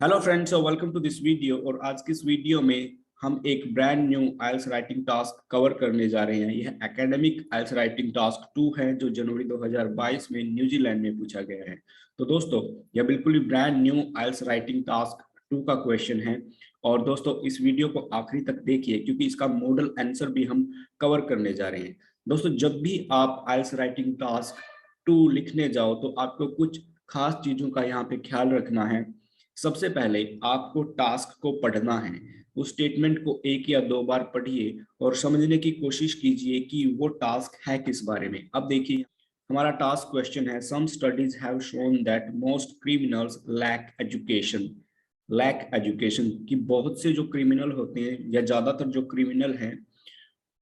Hello friends और welcome to this video. और आज की इस वीडियो में हम एक ब्रांड न्यू आइल्स राइटिंग टास्क कवर करने जा रहे हैं। यह एकेडमिक आइल्स राइटिंग टास्क 2 है जो जनवरी 2022 में न्यूजीलैंड में पूछा गया है। तो दोस्तों, यह बिल्कुल ही ब्रांड न्यू आइल्स राइटिंग टास्क 2 का क्वेश्चन है। और दोस्तों, इस वीडियो को आखिरी तक देखिए क्योंकि इसका मॉडल आंसर भी हम कवर करने जा रहे हैं। दोस्तों, जब भी आप आइल्स राइटिंग टास्क 2 लिखने जाओ तो आपको कुछ खास चीजों का यहाँ पे ख्याल रखना है। सबसे पहले आपको टास्क को पढ़ना है। उस स्टेटमेंट को एक या दो बार पढ़िए और समझने की कोशिश कीजिए कि वो टास्क है किस बारे में। अब देखिए, हमारा टास्क क्वेश्चन है some studies have shown that most criminals lack education. Lack education कि बहुत से जो क्रिमिनल होते हैं या ज्यादातर जो क्रिमिनल हैं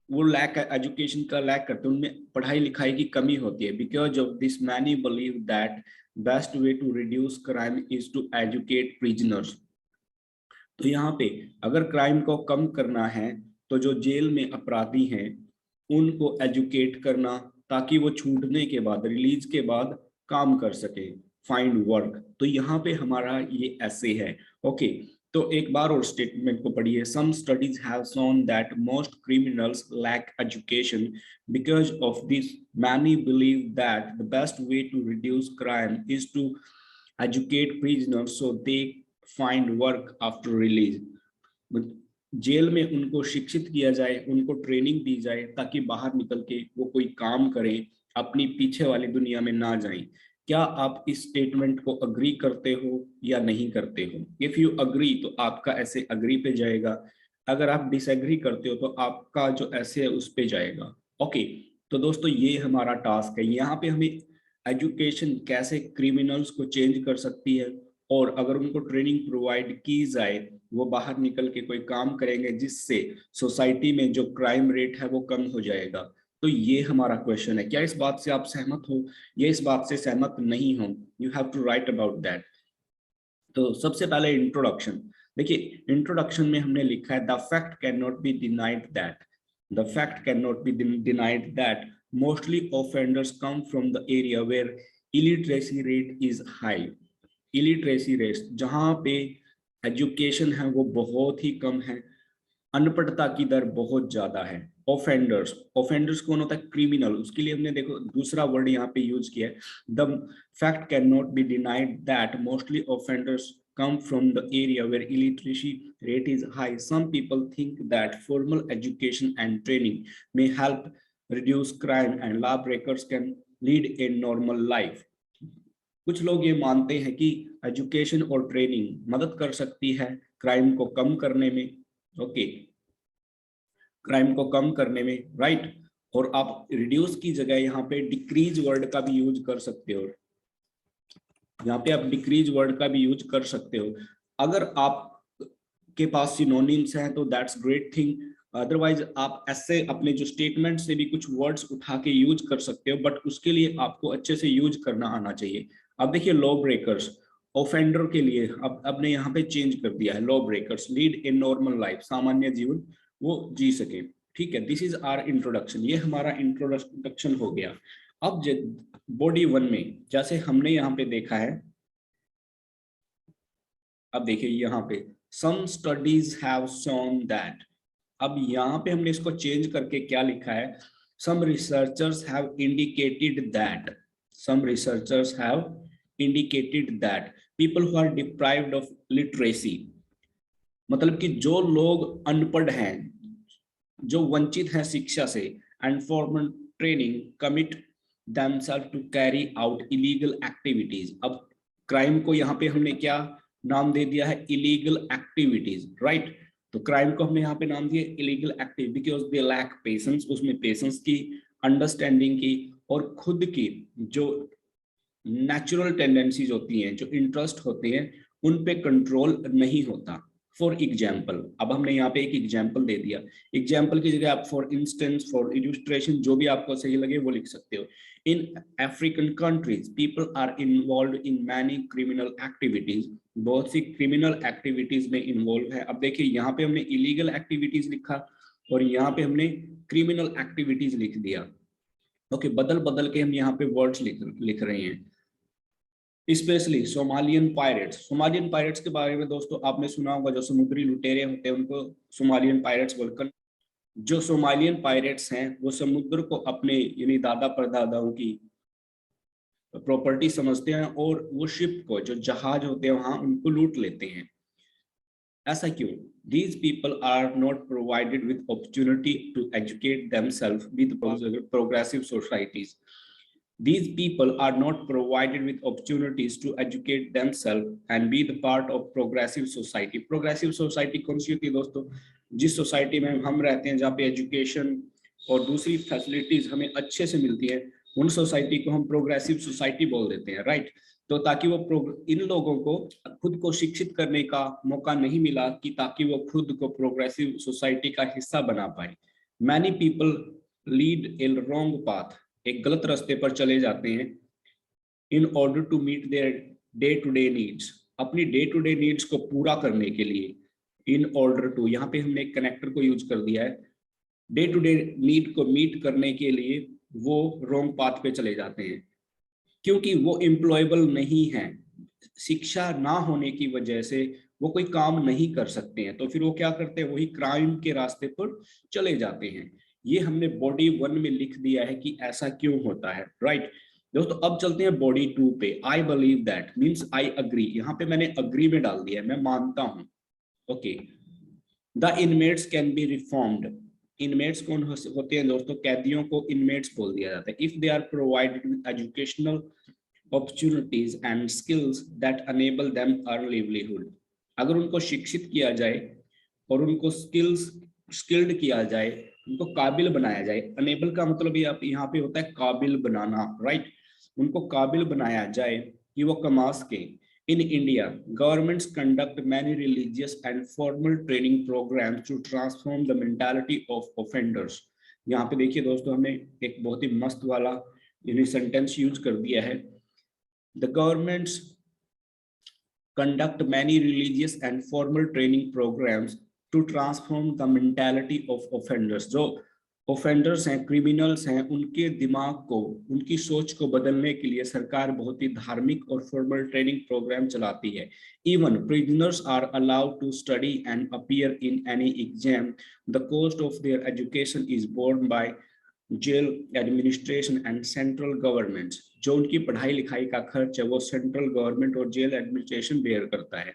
वो लैक एजुकेशन का लैक करते हैं, उनमें पढ़ाई लिखाई की कमी होती है। Because of this many believe that best way to reduce crime is to educate prisoners. तो यहाँ पे अगर क्राइम को कम करना है तो जो जेल में अपराधी हैं उनको एजुकेट करना, ताकि वो छूटने के बाद, रिलीज के बाद काम कर सके, फाइंड वर्क। तो यहाँ पे हमारा ये ऐसे है। ओके, तो एक बार और स्टेटमेंट को पढ़िए। Some studies have shown that most criminals lack education because of this many believe that the best way to reduce crime is to educate prisoners so they find work after release. Jail में उनको शिक्षित किया जाए, उनको training दी जाए ताकि बाहर निकल के वो कोई काम करें, अपनी पीछे वाली दुनिया में ना जाएं। क्या आप इस स्टेटमेंट को अग्री करते हो या नहीं करते हो? इफ यू अग्री तो आपका ऐसे अग्री पे जाएगा। अगर आप डिसएग्री करते हो तो आपका जो ऐसे है उस पे जाएगा। ओके, तो दोस्तों ये हमारा टास्क है। यहाँ पे हमें एजुकेशन कैसे क्रिमिनल्स को चेंज कर सकती है, और अगर उनको ट्रेनिंग प्रोवाइड की जाए वो बाहर निकल के कोई काम करेंगे जिससे सोसाइटी में जो क्राइम रेट है वो कम हो जाएगा। तो ये हमारा क्वेश्चन है। क्या इस बात से आप सहमत हो या इस बात से सहमत नहीं हो? You have to write about that. तो सबसे पहले इंट्रोडक्शन देखिए। इंट्रोडक्शन में हमने लिखा है the fact can not be denied that, the fact can not be denied that mostly offenders come from the area where illiteracy rate is high. Illiteracy rate जहाँ पे एजुकेशन है वो बहुत ही कम है, अनपढ़ता की दर बहुत ज्यादा है। ऑफेंडर्स, ऑफेंडर्स कौन होता है? क्रिमिनल। उसके लिए हमने देखो दूसरा वर्ड यहाँ पे यूज किया है, the fact can not be denied that mostly offenders come from the area where illiteracy rate is high. Some people think that formal education and training may help reduce crime and lawbreakers can lead a normal life. कुछ लोग ये मानते हैं कि education और training मदद कर सकती है क्राइम को कम करने में। ओके, क्राइम को कम करने में, राइट। और आप रिड्यूस की जगह यहाँ पे डिक्रीज वर्ड का भी यूज कर सकते हो। यहाँ पे आप डिक्रीज वर्ड का भी यूज कर सकते हो। अगर आप के पास सिनोनिम्स हैं तो दैट्स ग्रेट थिंग। अदरवाइज आप ऐसे अपने जो स्टेटमेंट से भी कुछ वर्ड्स उठा के यूज कर सकते हो, बट उसके लिए आपको अच्छे से यूज करना आना चाहिए। अब देखिए, लॉ ब्रेकर्स, ऑफेंडर के लिए अब ने यहाँ पे चेंज कर दिया है। Law breakers lead a normal life, सामान्य जीवन वो जी सके। ठीक है, दिस इज आर इंट्रोडक्शन। ये हमारा इंट्रोडक्शन हो गया। अब बॉडी वन में जैसे हमने यहाँ पे देखा है, अब देखिए यहाँ पे some studies have shown that. अब यहाँ पे हमने इसको चेंज करके क्या लिखा है? Some researchers have indicated that, some researchers have indicated that people who are deprived of literacy, मतलब कि जो लोग अनपढ़ हैं, जो वंचित हैं शिक्षा से, and formal training commit themselves to carry out illegal activities. अब क्राइम को यहाँ पे हमने क्या नाम दे दिया है? Illegal activities, right. तो क्राइम को हमने यहाँ पे नाम दिया illegal activity because they lack patience, उसमें पेशेंस की, अंडरस्टैंडिंग की, और खुद की जो नेचुरल टेंडेंसीज होती हैं, जो इंटरेस्ट होते हैं, उन पे कंट्रोल नहीं होता। फॉर एग्जाम्पल, अब हमने यहाँ पे एक एग्जाम्पल दे दिया। एग्जाम्पल की जगह आप फॉर इंस्टेंस, फॉर इल्यूस्ट्रेशन, जो भी आपको सही लगे वो लिख सकते हो। In African countries people are involve in many criminal activities, बहुत सी क्रिमिनल एक्टिविटीज में इन्वॉल्व है। अब देखिए, यहाँ पे हमने इलीगल एक्टिविटीज लिखा और यहाँ पे हमने क्रिमिनल एक्टिविटीज लिख दिया। ओके, बदल बदल के हम यहाँ पे वर्ड्स लिख रहे हैं। स्पेशली सोमालियन पायरेट्स के बारे में दोस्तों आपने सुना होगा, जो समुद्री लुटेरे होते हैं उनको सोमालियन पायरेट्स बोलकर। जो सोमालियन पायरेट्स हैं वो समुद्र को अपने यानी दादा परदादाओं की प्रॉपर्टी समझते हैं और वो शिप को, जो जहाज होते हैं वहां, उनको लूट लेते हैं। ऐसा क्यों? These people are not provided with opportunity to educate themselves with progressive societies. These people are not provided with opportunities to educate themselves and be the part of progressive society. Progressive society कौन सी होती है दोस्तों? जिस society में हम रहते हैं, जहाँ पे एजुकेशन और दूसरी फैसिलिटीज हमें अच्छे से मिलती है, उन सोसाइटी को हम प्रोग्रेसिव सोसाइटी बोल देते हैं, राइट। तो ताकि वो इन लोगों को खुद को शिक्षित करने का मौका नहीं मिला कि ताकि वो खुद को प्रोग्रेसिव सोसाइटी का हिस्सा बना पाए। Many people lead a wrong path, एक गलत रास्ते पर चले जाते हैं, in order to meet their day to day needs, अपनी डे टू डे नीड्स को पूरा करने के लिए। इन ऑर्डर टू, यहाँ पे हमने एक कनेक्टर को यूज कर दिया है, डे टू डे नीड को मीट करने के लिए वो रॉन्ग पाथ पे चले जाते हैं, क्योंकि वो एम्प्लॉयबल नहीं है। शिक्षा ना होने की वजह से वो कोई काम नहीं कर सकते हैं, तो फिर वो क्या करते हैं, वही क्राइम के रास्ते पर चले जाते हैं। ये हमने बॉडी 1 में लिख दिया है कि ऐसा क्यों होता है, राइट। दोस्तों अब चलते हैं बॉडी 2 पे। I believe that means I agree, यहाँ पे मैंने अग्री में डाल दिया है, मैं मानता हूँ। Okay, the inmates can be reformed. Inmates कौन होते हैं दोस्तों? कैदियों को इनमेट्स बोल दिया जाता है। If they are provided with educational opportunities and skills that enable them earn livelihood, अगर उनको शिक्षित किया जाए और उनको स्किल्ड किया जाए, उनको काबिल बनाया जाए। अनेबल का मतलब यहाँ पे होता है काबिल बनाना, राइट। उनको काबिल बनाया जाए कि वो कमा सके। In India governments conduct many religious and formal training programmes to transform the mentality of offenders. यहाँ पे देखिए दोस्तों, हमने एक बहुत ही मस्त वाला सेंटेंस यूज कर दिया है। The governments conduct many religious and formal training programs to transform the mentality of offenders. जो offenders हैं, criminals हैं, उनके दिमाग को, उनकी सोच को बदलने के लिए सरकार बहुत ही धार्मिक और formal training program चलाती है। Even prisoners are allowed to study and appear in any exam. The cost of their education is borne by jail administration and central government. जो उनकी पढ़ाई लिखाई का खर्च है वो सेंट्रल गवर्नमेंट और जेल एडमिनिस्ट्रेशन बेयर करता है।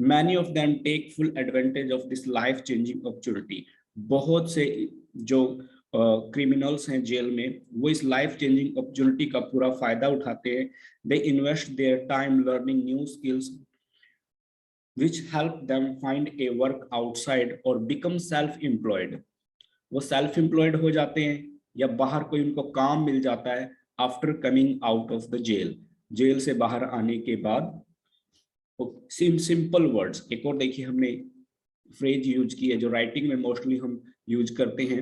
Many of them take full advantage of this life changing opportunity. बहुत से जो क्रिमिनल्स हैं जेल में, वो इस लाइफ चेंजिंग अपॉर्चुनिटी का पूरा फायदा उठाते हैं। They invest their time learning new skills which help them find a work outside or become self employed। वो सेल्फ एम्प्लॉयड हो जाते हैं या बाहर कोई उनको काम मिल जाता है after coming out of the jail, jail से बाहर आने के बाद। सिंपल वर्ड्स, एक और देखिए हमने फ्रेज यूज की है जो राइटिंग में मोस्टली हम यूज करते हैं।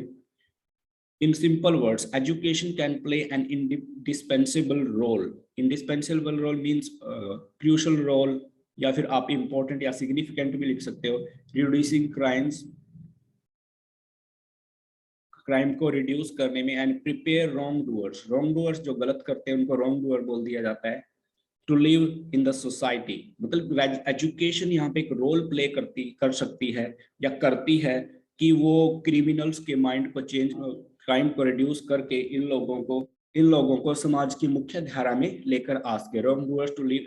In simple words, education can play an indispensable role. Indispensable role means crucial role, या फिर आप इंपॉर्टेंट या सिग्निफिकेंट भी लिख सकते हो। रिड्यूसिंग क्राइम्स, क्राइम को रिड्यूस करने में, एंड प्रिपेयर रॉन्ग डूअर्स जो गलत करते हैं उनको रॉन्ग डूअर बोल दिया जाता है। To live in the society, मतलब एजुकेशन यहाँ पे एक रोल प्ले कर सकती है या करती है कि वो क्रिमिनल्स के माइंड को चेंज, क्राइम को रिड्यूस करके इन लोगों को समाज की मुख्य धारा में लेकर आ सके। Wrongdoers to live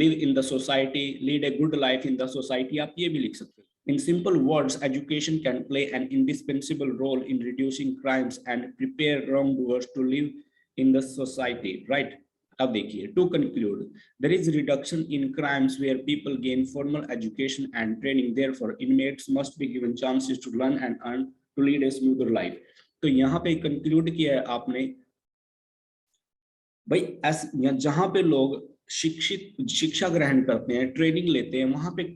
in the society, lead a good life in the society, आप ये भी लिख सकते हो। In simple words, education can play an indispensable role in reducing crimes and prepare wrongdoers to live in the society, right? अब देखिए, to conclude, there is reduction in crimes where people gain formal education and training. Therefore, inmates must be given chances to learn and earn to lead a smoother life. तो यहाँ पे conclude किया है आपने, भाई जहाँ पे लोग शिक्षा ग्रहण करते हैं, ट्रेनिंग लेते हैं, वहां पे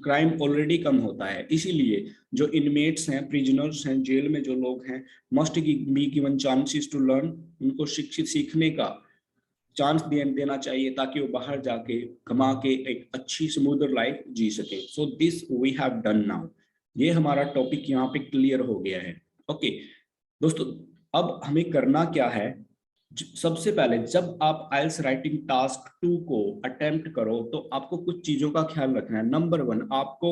क्राइम ऑलरेडी कम होता है। इसीलिए जो इनमेट्स हैं, प्रिजनर्स हैं, जेल में जो लोग हैं, must be given chances to learn, उनको शिक्षित सीखने का चांस देना चाहिए ताकि वो बाहर जाके कमा के एक अच्छी स्मूदर लाइफ जी सके। So this we have done now. ये हमारा टॉपिक यहाँ पे क्लियर हो गया है। ओके दोस्तों, अब हमें करना क्या है, सबसे पहले जब आप आइल्स राइटिंग टास्क 2 को अटेम्प्ट करो तो आपको कुछ चीजों का ख्याल रखना है। नंबर 1, आपको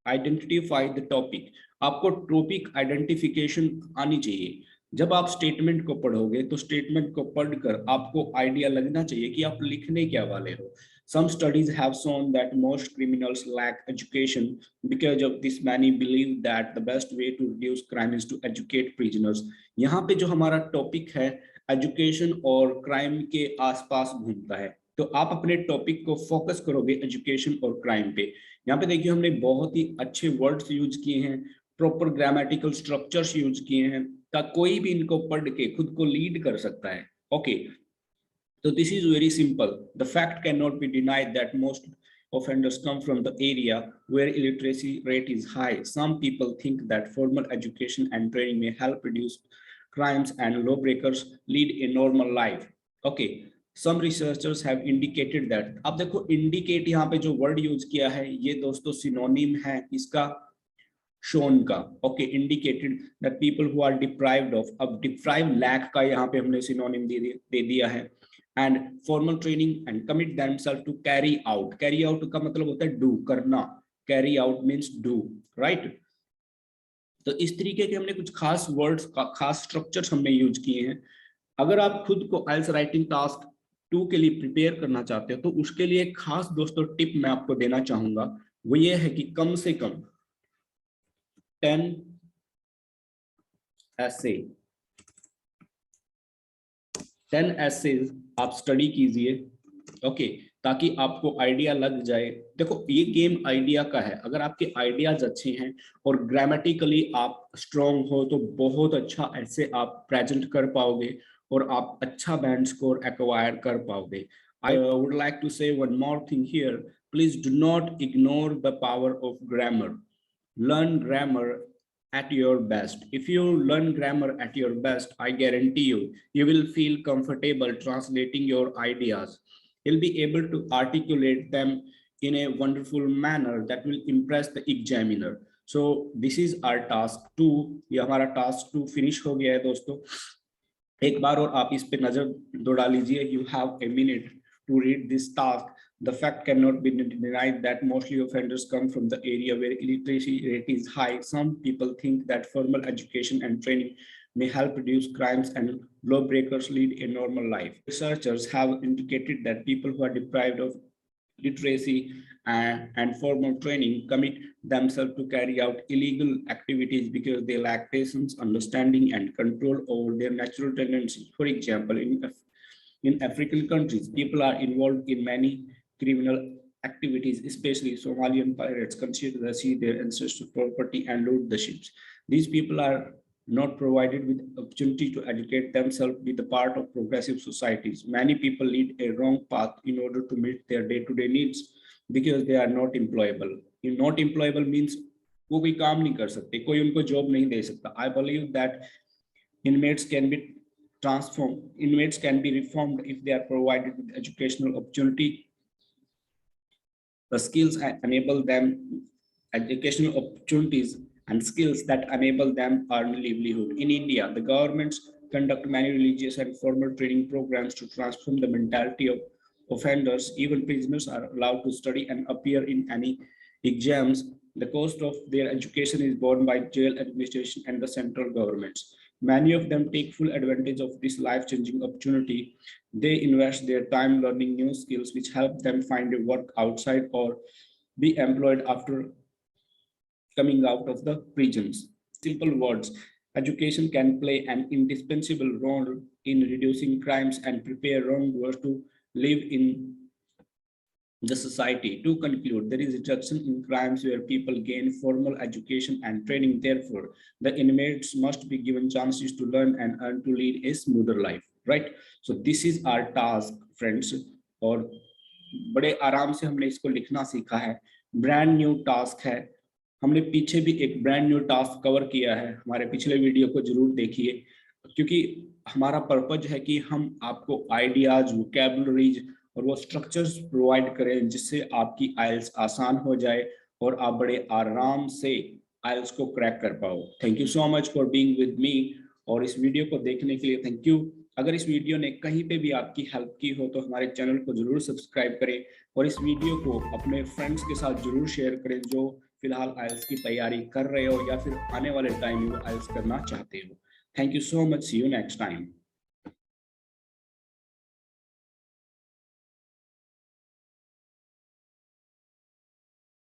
आइडेंटिफाई द टॉपिक, आपको टॉपिक आइडेंटिफिकेशन आनी चाहिए। जब आप स्टेटमेंट को पढ़ोगे तो स्टेटमेंट को पढ़कर आपको आइडिया लगना चाहिए कि आप लिखने क्या वाले हो। Some studies have shown that most criminals lack education. Because of this, many believe that the best way to reduce crime is to educate prisoners. यहाँ पे जो हमारा टॉपिक है एजुकेशन और क्राइम के आसपास घूमता है, तो आप अपने टॉपिक को फोकस करोगे एजुकेशन और क्राइम पे। यहाँ पे देखिए हमने बहुत ही अच्छे वर्ड्स यूज किए हैं, प्रॉपर ग्रामेटिकल स्ट्रक्चर्स यूज किए हैं, कोई भी इनको पढ़ के खुद को लीड कर सकता है। Okay, so this is very simple. The fact cannot be denied that most offenders come from the area where illiteracy rate is high. Some people think that formal education and training may help reduce crimes and lawbreakers lead a normal life. Okay, some researchers have indicated that. अब देखो indicate यहाँ पे जो word use किया है ये दोस्तों synonym है इसका shown का। Okay, indicated that people who are deprived of, अब deprived lack का यहाँ पे हमने synonym दे दिया है। and formal training and commit themselves to carry out. Carry out का मतलब होता है do, करना। Carry out means do, right? तो इस तरीके के हमने कुछ खास वर्ड्स खास स्ट्रक्चर्स हमने यूज किए हैं। अगर आप खुद को आइल्स राइटिंग टास्क 2 के लिए प्रिपेयर करना चाहते हो तो उसके लिए एक खास दोस्तों टिप मैं आपको देना चाहूंगा, वो ये है कि कम से कम 10 ऐसे 10 एसेज आप स्टडी कीजिए। ओके, ताकि आपको आइडिया लग जाए। देखो ये गेम आइडिया का है, अगर आपके आइडियाज अच्छे हैं और ग्रामेटिकली आप स्ट्रॉन्ग हो तो बहुत अच्छा ऐसे आप प्रेजेंट कर पाओगे और आप अच्छा बैंड स्कोर एक्वायर कर पाओगे। I would like to say one more thing here. Please do not ignore the power of grammar. Learn grammar at your best. If you learn grammar at your best, I guarantee you, you will feel comfortable translating your ideas. You'll be able to articulate them in a wonderful manner that will impress the examiner. So this is our task 2. ये हमारा task 2 finish हो गया है दोस्तों। एक बार और आप इस पे नजर दौड़ा लीजिए। You have a minute to read this task. The fact cannot be denied that mostly offenders come from the area where illiteracy rate is high. Some people think that formal education and training may help reduce crimes and lawbreakers lead a normal life. Researchers have indicated that people who are deprived of literacy and formal training commit themselves to carry out illegal activities because they lack patience, understanding, and control over their natural tendencies. For example, in African countries, people are involved in many criminal activities, especially Somalian pirates consider the sea their ancestral property and loot the ships. These people are not provided with opportunity to educate themselves with the part of progressive societies. Many people lead a wrong path in order to meet their day-to-day needs because they are not employable. Not employable means वो कोई काम नहीं कर सकते, कोई उनको job नहीं दे सकता। I believe that inmates can be transformed, inmates can be reformed if they are provided with educational opportunity. The skills enable them, educational opportunities and skills that enable them earn livelihood. In India, the governments conduct many religious and formal training programs to transform the mentality of offenders. Even prisoners are allowed to study and appear in any exams. The cost of their education is borne by jail administration and the central governments. Many of them take full advantage of this life-changing opportunity. They invest their time learning new skills which help them find a work outside or be employed after coming out of the prisons. Simple words, education can play an indispensable role in reducing crimes and prepare wrongdoers to live in the society. To conclude, there is a reduction in crimes where people gain formal education and training. Therefore, the inmates must be given chances to learn and earn to lead a smoother life. Right? So this is our task, friends. और बड़े आराम से हमने इसको लिखना सीखा है। Brand new task है। हमने पीछे भी एक ब्रांड न्यू टास्क कवर किया है, हमारे पिछले वीडियो को जरूर देखिए, क्योंकि हमारा पर्पज है कि हम आपको आइडियाज, वोकैबुलरीज और वो स्ट्रक्चर्स प्रोवाइड करें जिससे आपकी आइल्स आसान हो जाए और आप बड़े आराम से आइल्स को क्रैक कर पाओ। Thank you so much for being with me, और इस वीडियो को देखने के लिए थैंक यू। अगर इस वीडियो ने कहीं पे भी आपकी हेल्प की हो तो हमारे चैनल को जरूर सब्सक्राइब करें और इस वीडियो को अपने फ्रेंड्स के साथ जरूर शेयर करें जो फिलहाल आइल्स की तैयारी कर रहे हो या फिर आने वाले टाइम में आइल्स करना चाहते हो। Thank you so much, see you next time.